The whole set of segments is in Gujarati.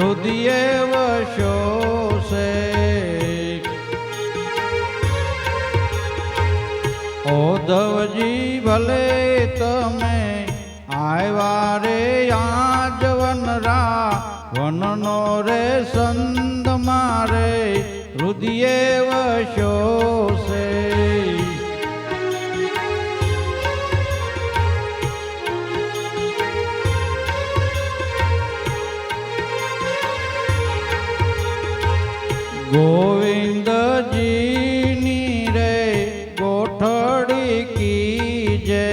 રુદિયે વશો છે ઓધવજી ભલે તમે આવ્યા રે આજવનરા વનનો રે સંત મારે રુદિયે વશો છે ગોવિંદજીની રે કોઠડી કી જય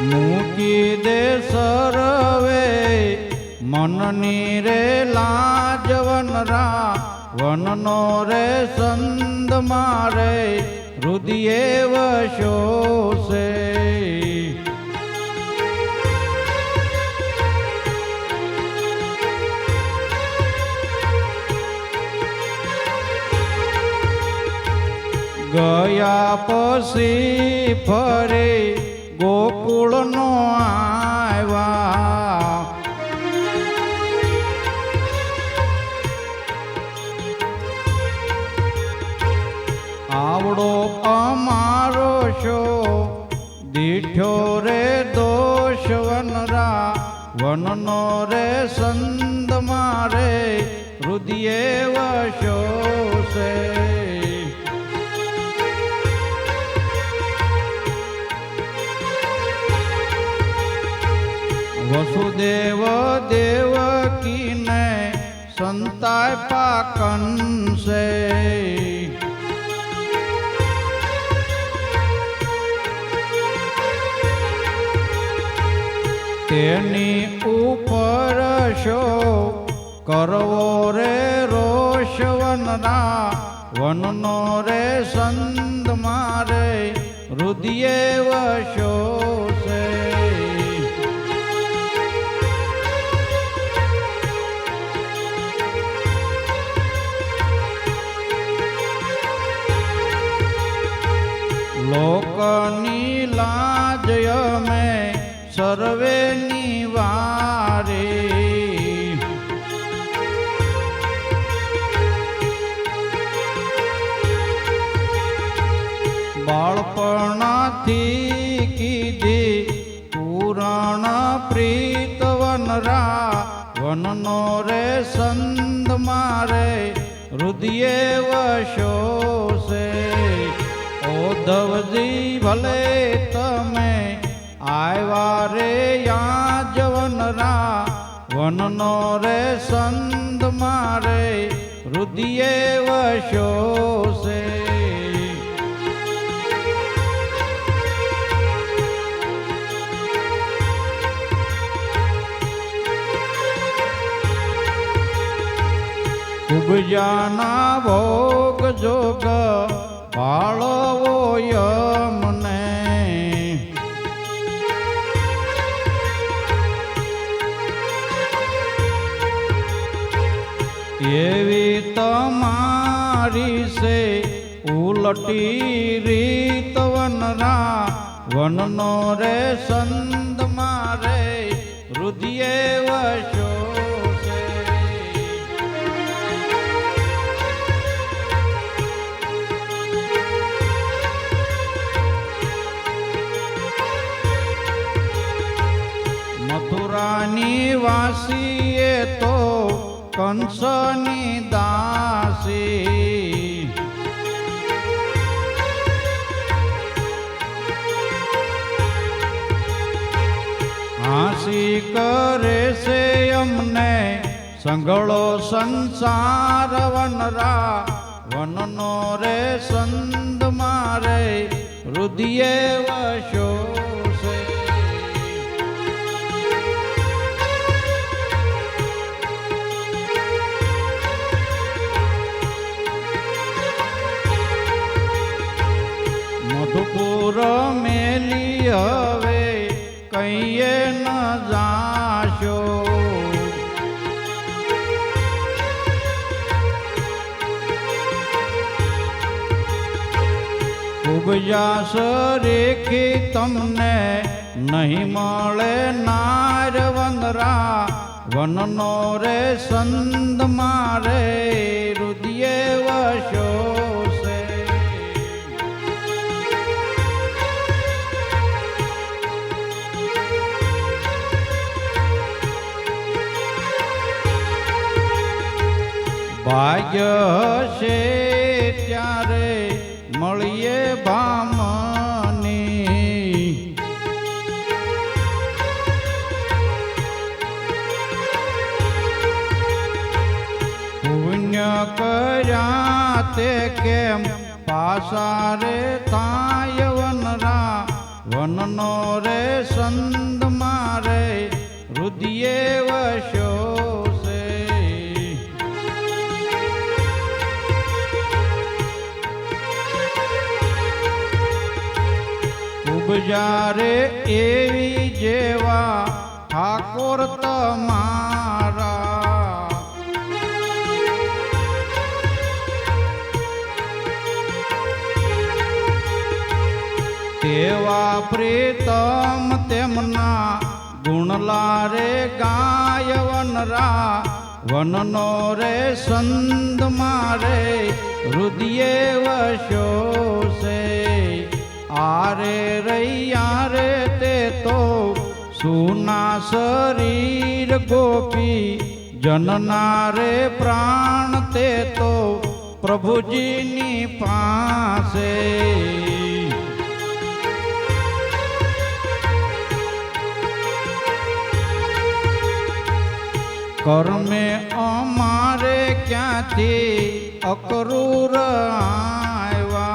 મૂકી દે સરવે મનની રે લાજવનરા વનનો રે સંત મારે રુદિયે વશો છે ગયા પછી ફરે ગોકુળનો આવ્યા આવડો અમારો શો દીઠો રે દોષવનરા વનનો રે સંત મારે રુદિયે વશો છે વસુદેવ દેવકીને સંતાય પાકંસે તેની ઉપર શો કરવો રે રોષવનરા વનનો રે સંત મારે રુદિયે વશો છે લોકની લાજ અમે સર્વે નિવારે બાળપણથી કીધી પુરાણ પ્રીતવનરા વનનો રે સંત મારે રુદિયે વશો છે ઓધવજી ભલે તમે આવ્યા રે યાજવનરા વનનો રે સંત મારે રુદિયે વશો છે ઉપજાના ભોગ જોગ પાળવો યમને એવી તમારી છે ઉલટી રીતવનરા વનનો રે સંત મારે રુદિયે વશો છે મથુરાની વાસીએ તો કંસની દાસી હાંસી કરે છે અમને સંગળો સંસાર વનરા વનનો રે સંત મારે રુદિયે વશો છે મધુપુર મેલી હવે કઈએ ન જાશો ઉપજાસ રેખી તમને નહીં મળે નાર વંદરા વનનો રે સંદ મારે રુદિયે વશો છે. ભાગ્ય હશે ત્યારે મળીએ ભામની પુણ્ય કર્યા તે કેમ પાસા રે થાય વનરા વનનો રે સંદ મારે રુદિયે વશો છે. ઉપજારે એવી જેવા ઠાકોર તમારા તેવા પ્રીતમ તેમના ગુણલા રે ગાય વનરા વનનો રે સંદ મારે રુદિયે વશો છે. આરે રૈયા રે તે તો સુના શરીર ગોપી જનના રે પ્રાણ તે તો પ્રભુજીની પાસે. કર્મે અમારે ક્યાંથી અકરૂર આવ્યા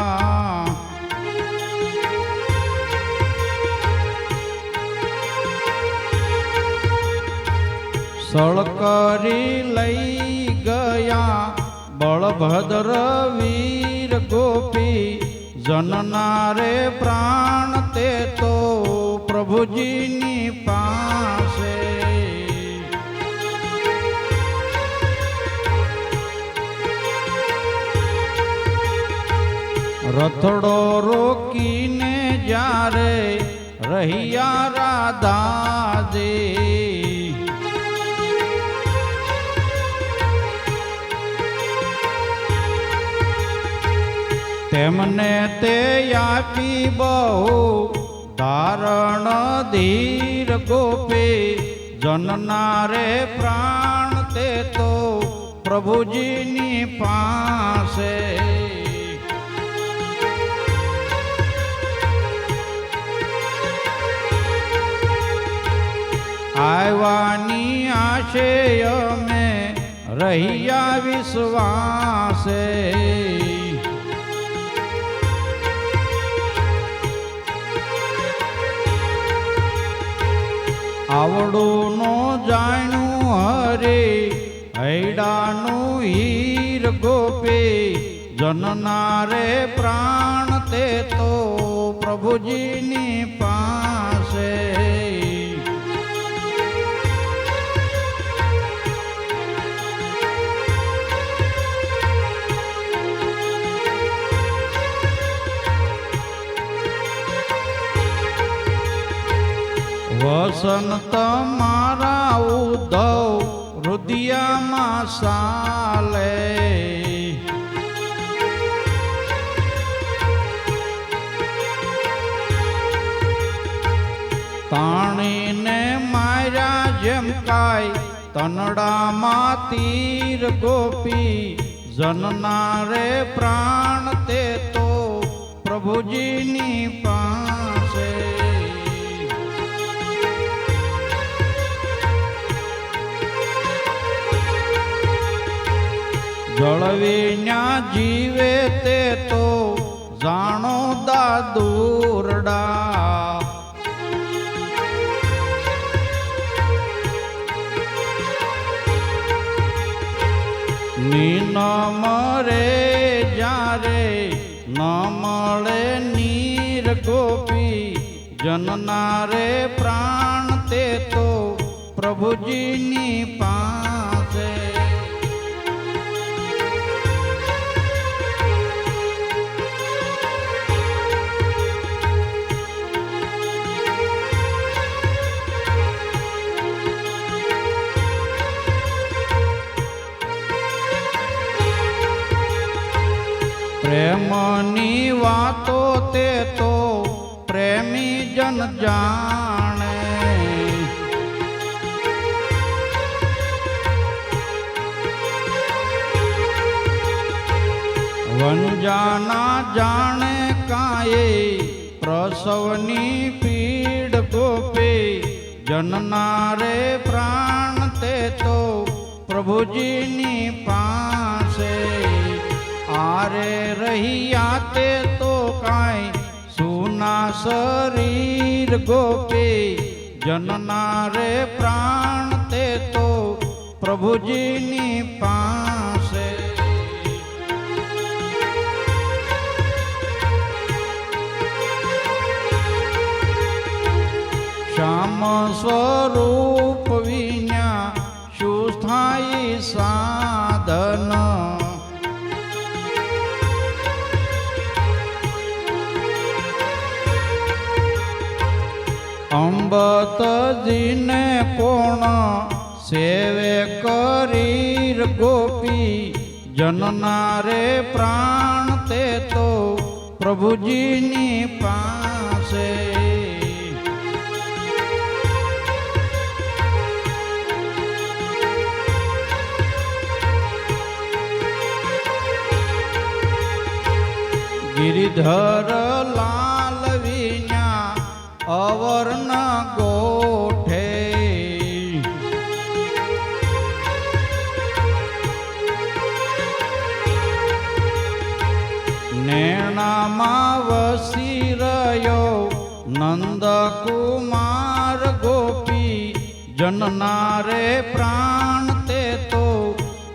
સળકરી લઈ ગયા બળભદ્ર વીર ગોપી જનના રે પ્રાણ તે તો પ્રભુજીની પાસે. રથડો રોકીને જ્યારે રહ્યા રાધાજી તેમને તે આપી બહુ ધારણ ધીર ગોપી જનના રે પ્રાણ તે તો પ્રભુજીની પાસે. આવ્યાની આશે અમે રહ્યા વિશ્વાસે. આવડું નો જાણ્યું હરે હૈડાનું હીર ગોપી જનના રે પ્રાણ તે તો પ્રભુજીની પાસે. વસંત મારા ઉદ્ધવ રુદિયામાં સાલે તાણીને માર્યા જેમ કાય તનડામાં તીર ગોપી જનના રે પ્રાણ તે તો પ્રભુજીની પાસે. જળવીન્યા જીવે તે તો જાણો દાદુરડા નીનમ રે જ્યારે ન મળે નીર ગોપી જનના રે પ્રાણ તે તો પ્રભુજીની પાસે. પ્રેમની વાતો તે તો પ્રેમી જન જાણે. વંજાના જાણે કાયે પ્રસવની પીડ ગોપી જનના રે પ્રાણ તે તો પ્રભુજીની પાસે. આરે રહ્યા તે તો કાંઈ સુના શરીર ગોપી જનના રે પ્રાણ તે તો પ્રભુજીની પાસે. શ્યામ સ્વરૂપ વિના શું સ્થાયી સાધન. અંબતજીને કોણ સેવે કરીર ગોપી જનના રે પ્રાણ તે તો પ્રભુજીની પાસે. ગિરિધર લાલ વિના અવર ન ગોઠે. નેણામાં વસી રહ્યો નંદ કુમાર ગોપી જનના રે પ્રાણ તે તો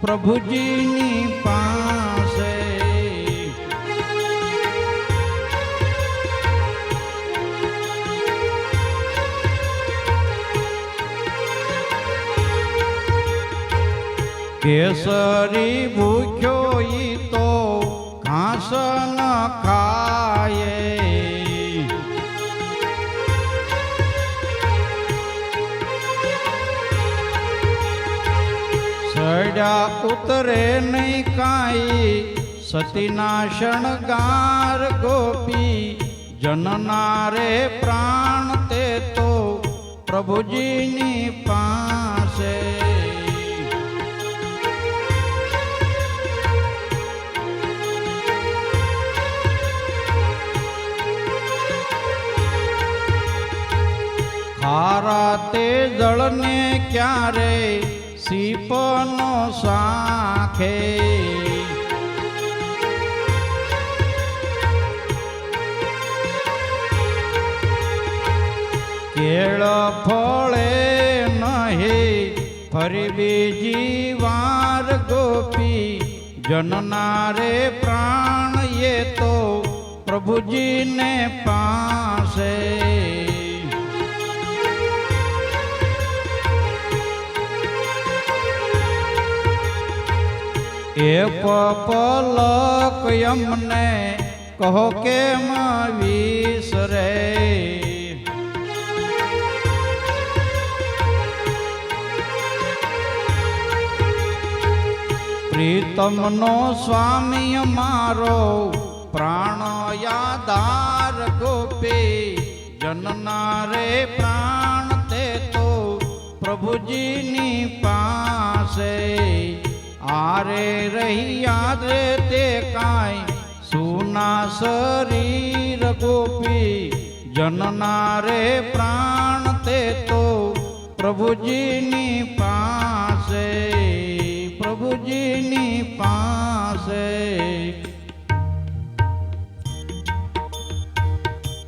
પ્રભુજીની પાસે. કેસરી ભૂખ્યો ઈ તો ઘાસ ન ખાય. સડ્યા ઉતરે નહીં કાંઈ સતીના શણગાર ગોપી જનના રે પ્રાણ તે તો પ્રભુજીની પાસે. ખારા તે જળને ક્યારે સીપનો સાખે. કેળ ફળે નહીં ફરી બીજી વાર ગોપી જનના રે પ્રાણ એ તો પ્રભુજીને પાસે. એ પલક યમને કહો કેમ વિસરે. પ્રીતમનો સ્વામી મારો પ્રાણ યાદાર ગોપી જનના રે પ્રાણ તે તો પ્રભુજીની પાસે. આરે રહ્યા રે તે કાંઈ સુના શરીર ગોપી જનના રે પ્રાણ તે તો પ્રભુજીની પાસે.